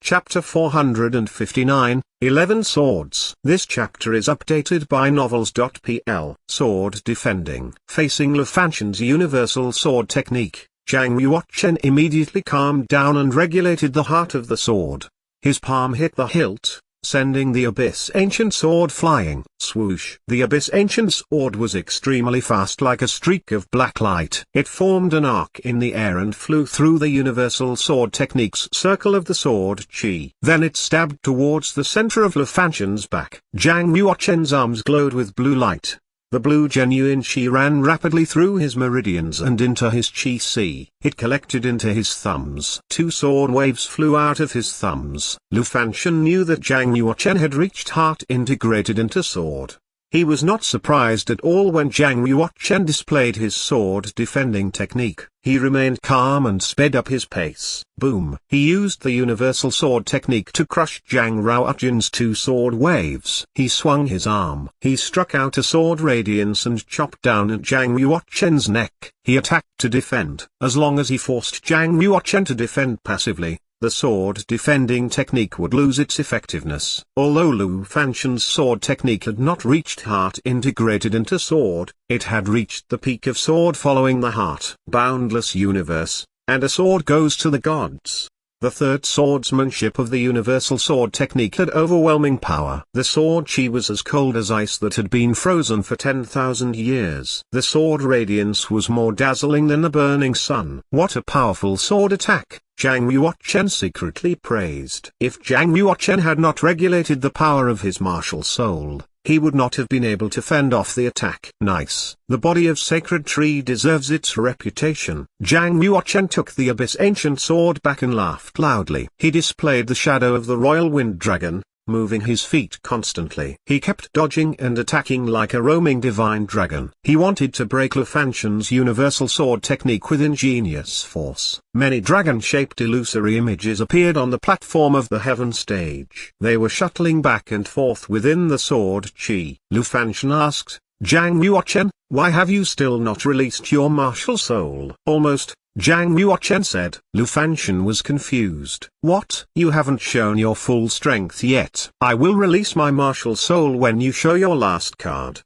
Chapter 459, 11 Swords. This chapter is updated by Novels.pl. Sword Defending. Facing Lu Fanxian's universal sword technique, Zhang Yuochen immediately calmed down and regulated the heart of the sword. His palm hit the hilt, sending the Abyss Ancient Sword flying. Swoosh! The Abyss Ancient Sword was extremely fast, like a streak of black light. It formed an arc in the air and flew through the Universal Sword Technique's circle of the sword chi. Then it stabbed towards the center of Lu Fanxian's back. Zhang Yuochen's arms glowed with blue light. The blue genuine chi ran rapidly through his meridians and into his chi sea. It collected into his thumbs. Two sword waves flew out of his thumbs. Lu Fanxian knew that Zhang Yuochen had reached heart integrated into sword. He was not surprised at all when Zhang Yuochen displayed his sword defending technique. He remained calm and sped up his pace. Boom! He used the universal sword technique to crush Zhang Yuochen's two sword waves. He swung his arm. He struck out a sword radiance and chopped down at Zhang Yuochen's neck. He attacked to defend. As long as he forced Zhang Yuochen to defend passively, the sword defending technique would lose its effectiveness. Although Lu Fanxian's sword technique had not reached heart integrated into sword, it had reached the peak of sword following the heart. Boundless universe, and a sword goes to the gods. The third swordsmanship of the universal sword technique had overwhelming power. The sword chi was as cold as ice that had been frozen for 10,000 years. The sword radiance was more dazzling than the burning sun. What a powerful sword attack! Zhang Yuochen secretly praised. If Zhang Yuochen had not regulated the power of his martial soul, he would not have been able to fend off the attack. Nice. The body of Sacred Tree deserves its reputation. Zhang Yuochen took the Abyss Ancient Sword back and laughed loudly. He displayed the shadow of the Royal Wind Dragon, moving his feet constantly. He kept dodging and attacking like a roaming divine dragon. He wanted to break Lu Fanxian's universal sword technique with ingenious force. Many dragon-shaped illusory images appeared on the platform of the heaven stage. They were shuttling back and forth within the sword chi. Lu Fanxian asked, "Zhang Yuochen, why have you still not released your martial soul?" "Almost," Zhang Yuochen said. Lu Fanxian was confused. "What? You haven't shown your full strength yet." "I will release my martial soul when you show your last card."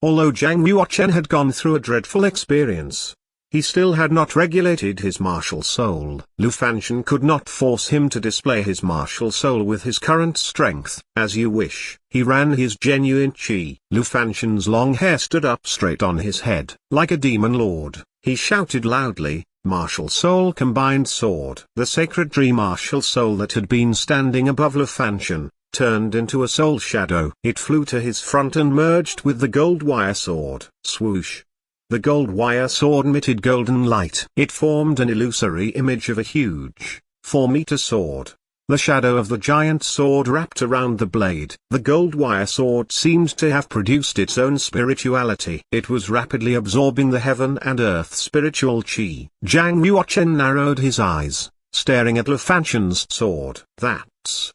Although Zhang Yuochen had gone through a dreadful experience, he still had not regulated his martial soul. Lu Fanxian could not force him to display his martial soul with his current strength. "As you wish." He ran his genuine chi. Lu Fanxian's long hair stood up straight on his head. Like a demon lord, he shouted loudly, "Martial Soul Combined Sword." The Sacred Tree martial soul that had been standing above Lu Fanxian, turned into a soul shadow. It flew to his front and merged with the gold wire sword. Swoosh! The gold wire sword emitted golden light. It formed an illusory image of a huge, 4-meter sword. The shadow of the giant sword wrapped around the blade. The gold wire sword seemed to have produced its own spirituality. It was rapidly absorbing the heaven and earth spiritual chi. Zhang Yuochen narrowed his eyes, staring at Lu Fanxian's sword. That's.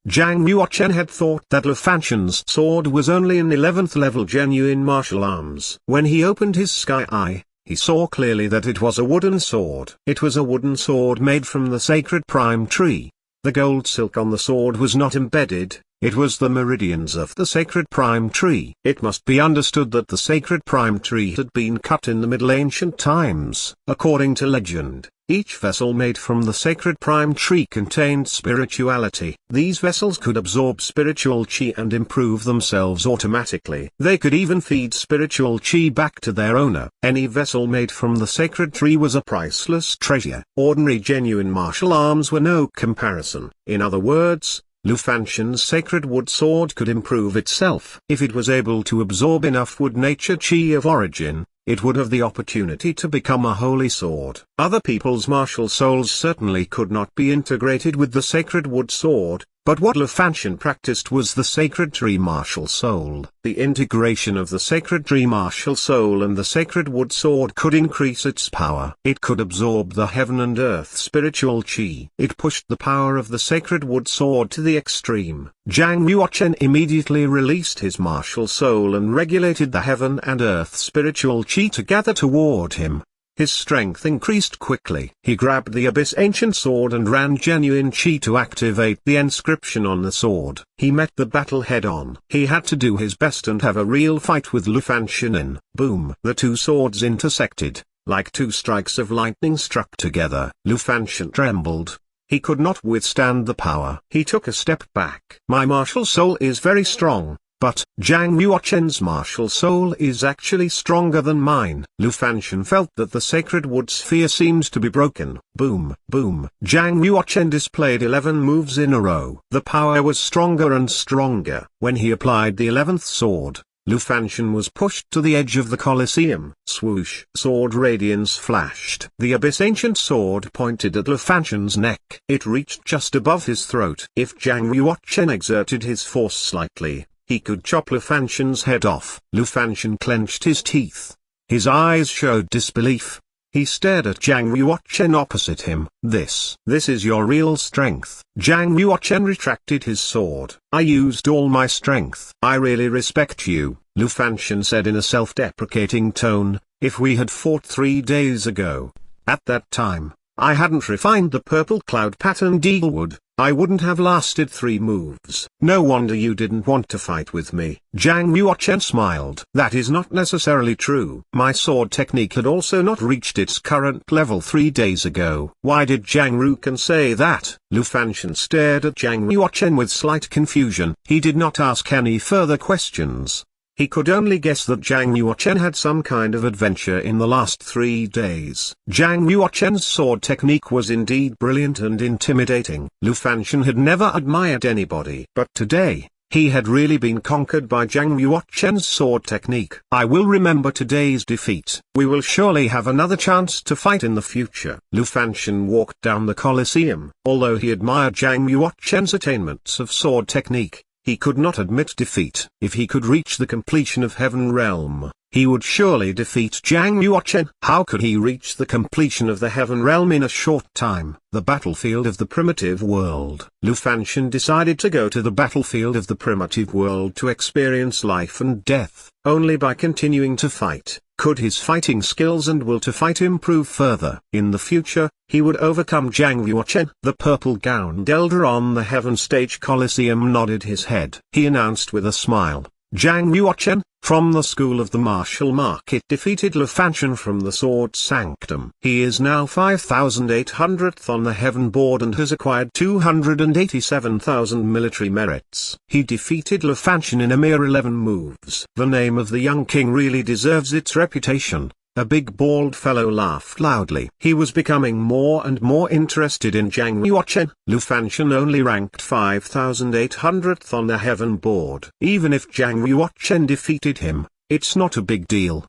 Zhang Yuochen had thought that Lu Fanxian's sword was only an 11th level genuine martial arms. When he opened his sky eye, he saw clearly that it was a wooden sword. It was a wooden sword made from the sacred prime tree. The gold silk on the sword was not embedded, it was the meridians of the sacred prime tree. It must be understood that the sacred prime tree had been cut in the Middle Ancient times. According to legend, each vessel made from the sacred prime tree contained spirituality. These vessels could absorb spiritual chi and improve themselves automatically. They could even feed spiritual chi back to their owner. Any vessel made from the sacred tree was a priceless treasure. Ordinary genuine martial arms were no comparison. In other words, Lu Fanxian's sacred wood sword could improve itself. If it was able to absorb enough wood nature chi of origin, it would have the opportunity to become a holy sword. Other people's martial souls certainly could not be integrated with the sacred wood sword, but what Lu Fanxian practiced was the sacred tree martial soul. The integration of the sacred tree martial soul and the sacred wood sword could increase its power. It could absorb the heaven and earth spiritual chi. It pushed the power of the sacred wood sword to the extreme. Zhang Yuochen immediately released his martial soul and regulated the heaven and earth spiritual chi to gather toward him. his strength increased quickly. He grabbed the Abyss Ancient Sword and ran genuine chi to activate the inscription on the sword. He met the battle head-on. He had to do his best and have a real fight with Lu Fanxuan. Boom! The two swords intersected, like two strikes of lightning struck together. Lu Fanxuan trembled. He could not withstand the power. He took a step back. My martial soul is very strong. But, Zhang Yuochen's martial soul is actually stronger than mine. Lu Fanxuan felt that the sacred wood sphere seemed to be broken. Boom, boom. Zhang Yuochen displayed 11 moves in a row. The power was stronger and stronger. When he applied the 11th sword, Lu Fanxuan was pushed to the edge of the Colosseum. Swoosh! Sword radiance flashed. The Abyss Ancient Sword pointed at Lu Fanxuan's neck. It reached just above his throat. If Zhang Yuochen exerted his force slightly, he could chop Lu Fanxuan's head off. Lu Fanxuan clenched his teeth. His eyes showed disbelief. He stared at Zhang Yuochen opposite him. This is your real strength. Zhang Yuochen retracted his sword. I used all my strength. I really respect you, Lu Fanxuan said in a self-deprecating tone. If we had fought 3 days ago, at that time, I hadn't refined the purple cloud pattern Deaglewood, I wouldn't have lasted 3 moves. No wonder you didn't want to fight with me. Zhang Yuochen smiled. That is not necessarily true. My sword technique had also not reached its current level 3 days ago. Why did Zhang Rukan say that? Lu Fanxuan stared at Zhang Yuochen with slight confusion. He did not ask any further questions. He could only guess that Zhang Yuochen had some kind of adventure in the last 3 days. Zhang Yuochen's sword technique was indeed brilliant and intimidating. Lu Fanxuan had never admired anybody. But today, he had really been conquered by Zhang Yuochen's sword technique. I will remember today's defeat. We will surely have another chance to fight in the future. Lu Fanxuan walked down the Colosseum. Although he admired Zhang Yuochen's attainments of sword technique, he could not admit defeat. If he could reach the completion of Heaven Realm, he would surely defeat Zhang Yuochen. How could he reach the completion of the Heaven Realm in a short time? The battlefield of the primitive world. Lu Fanxuan decided to go to the battlefield of the primitive world to experience life and death. Only by continuing to fight could his fighting skills and will to fight improve further. In the future, he would overcome Zhang Yuochen. The purple-gowned elder on the Heaven Stage Colosseum nodded his head. He announced with a smile, Zhang Yuochen, from the School of the Martial Market, defeated Lu Fanxuan from the Sword Sanctum. He is now 5,800th on the Heaven Board and has acquired 287,000 military merits. He defeated Lu Fanxuan in a mere 11 moves. The name of the young king really deserves its reputation. A big bald fellow laughed loudly. He was becoming more and more interested in Zhang Yuochen. Lu Fanxuan only ranked 5,800th on the Heaven Board. Even if Zhang Yuochen defeated him, it's not a big deal.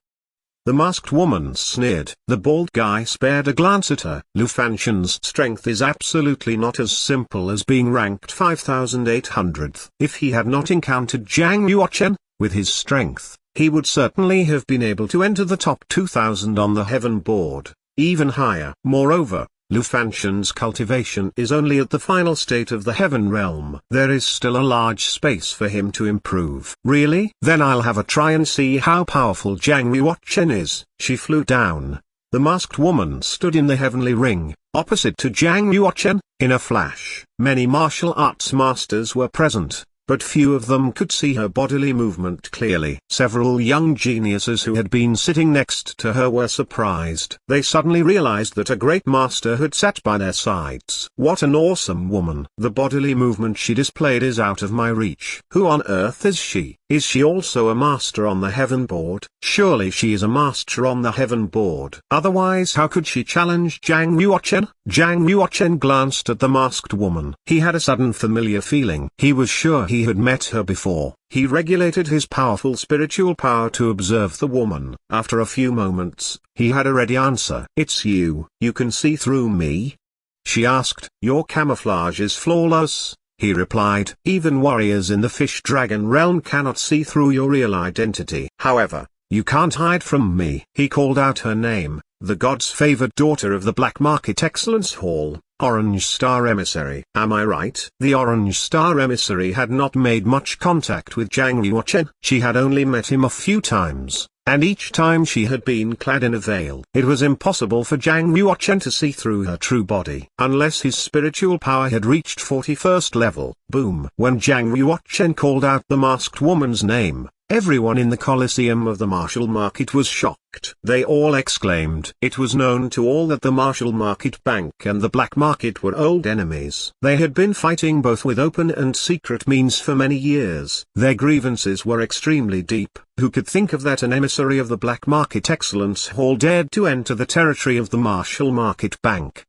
The masked woman sneered. The bald guy spared a glance at her. Lu Fanxuan's strength is absolutely not as simple as being ranked 5,800th. If he had not encountered Zhang Yuochen, with his strength, he would certainly have been able to enter the top 2,000 on the Heaven Board, even higher. Moreover, Lu Fanxuan's cultivation is only at the final state of the Heaven Realm. There is still a large space for him to improve. Really? Then I'll have a try and see how powerful Zhang Yuochen is. She flew down. The masked woman stood in the heavenly ring, opposite to Zhang Yuochen. In a flash, many martial arts masters were present, but few of them could see her bodily movement clearly. Several young geniuses who had been sitting next to her were surprised. They suddenly realized that a great master had sat by their sides. What an awesome woman! The bodily movement she displayed is out of my reach. Who on earth is she? Is she also a master on the Heaven Board? Surely she is a master on the Heaven Board. Otherwise how could she challenge Zhang Yuochen? Zhang Yuochen glanced at the masked woman. He had a sudden familiar feeling. He was sure he had met her before. He regulated his powerful spiritual power to observe the woman. After a few moments, he had a ready answer. It's you. You can see through me? She asked. Your camouflage is flawless, he replied. Even warriors in the fish dragon realm cannot see through your real identity. However, you can't hide from me. He called out her name, the god's favored daughter of the Black Market Excellence Hall, Orange Star Emissary. Am I right? The Orange Star Emissary had not made much contact with Zhang Yuochen. She had only met him a few times, and each time she had been clad in a veil. It was impossible for Zhang Yuochen to see through her true body, unless his spiritual power had reached 41st level. Boom! When Zhang Yuochen called out the masked woman's name, everyone in the Colosseum of the Martial Market was shocked. They all exclaimed. It was known to all that the Martial Market Bank and the Black Market were old enemies. They had been fighting both with open and secret means for many years. Their grievances were extremely deep. Who could think of that an emissary of the Black Market Excellence Hall dared to enter the territory of the Martial Market Bank?